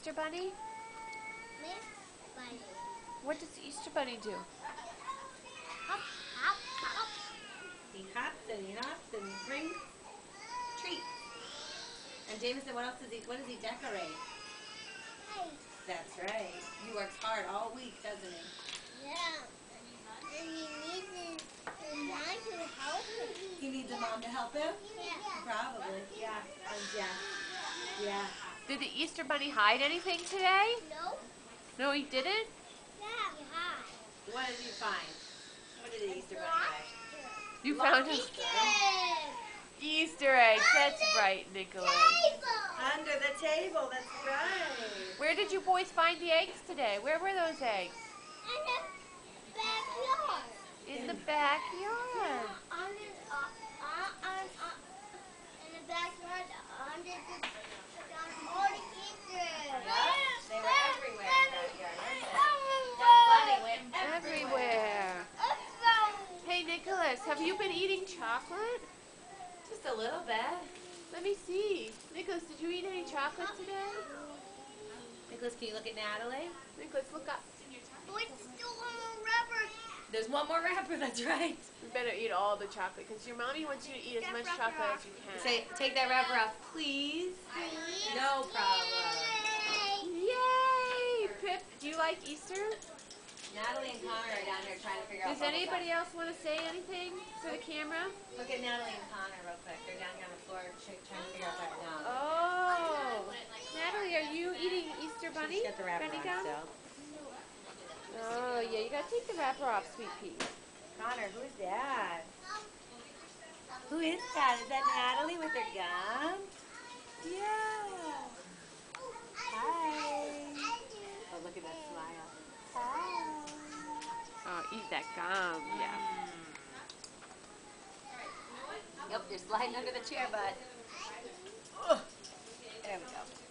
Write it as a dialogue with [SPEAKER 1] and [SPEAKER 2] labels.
[SPEAKER 1] Easter Bunny?
[SPEAKER 2] Miss Bunny.
[SPEAKER 1] What does the Easter Bunny do?
[SPEAKER 2] Hop, hop, hop.
[SPEAKER 3] He hops and he hops and he brings treats. And Jameson, what does he decorate?
[SPEAKER 2] Hey.
[SPEAKER 3] That's right. He works hard all week, doesn't he?
[SPEAKER 2] Yeah. And he needs his mom to help him.
[SPEAKER 3] He needs a mom to help him?
[SPEAKER 2] Yeah.
[SPEAKER 3] Probably. Yeah. Yeah.
[SPEAKER 1] Did the Easter Bunny hide anything today?
[SPEAKER 2] No.
[SPEAKER 1] No, he didn't?
[SPEAKER 2] Yeah. Hi.
[SPEAKER 3] What did you find? What did the Easter Bunny find?
[SPEAKER 1] You found a Easter eggs. That's right, Nicholas.
[SPEAKER 3] Under the table, that's right.
[SPEAKER 1] Where did you boys find the eggs today? Where were those eggs?
[SPEAKER 2] In the backyard.
[SPEAKER 1] In the backyard.
[SPEAKER 2] In the backyard, under the all the Easter.
[SPEAKER 3] They were everywhere in the backyard, weren't they? That bunny went
[SPEAKER 1] Everywhere. Hey, Nicholas, have you been eating chocolate?
[SPEAKER 3] Just a little bit.
[SPEAKER 1] Let me see. Nicholas, did you eat any chocolate today?
[SPEAKER 3] Nicholas, can you look at Natalie?
[SPEAKER 1] Nicholas, look up.
[SPEAKER 2] Wait, still one more rubber.
[SPEAKER 3] There's one more wrapper, that's right.
[SPEAKER 1] You better eat all the chocolate because your mommy wants you to eat as much chocolate as you can.
[SPEAKER 3] Say, take that wrapper off, please. No problem.
[SPEAKER 1] Yay! Pip, do you like Easter?
[SPEAKER 3] Natalie and Connor are down here trying to figure out.
[SPEAKER 1] Does anybody else want to say anything to the camera?
[SPEAKER 3] Look at Natalie and Connor real quick. They're down here on the floor trying to figure out that gum.
[SPEAKER 1] Oh, Natalie, are you eating Easter Bunny?
[SPEAKER 3] She's got the wrapper
[SPEAKER 1] Bunny
[SPEAKER 3] on
[SPEAKER 1] gum?
[SPEAKER 3] still.
[SPEAKER 1] Oh, yeah, you gotta take the wrapper off, sweet pea.
[SPEAKER 3] Connor, who's that? Who is that? Is that Natalie with her gum? Yeah. Hi. Oh, look at that smile. Hi.
[SPEAKER 1] Oh, eat that gum, yeah.
[SPEAKER 3] Yep, you're sliding under the chair, bud. There we go.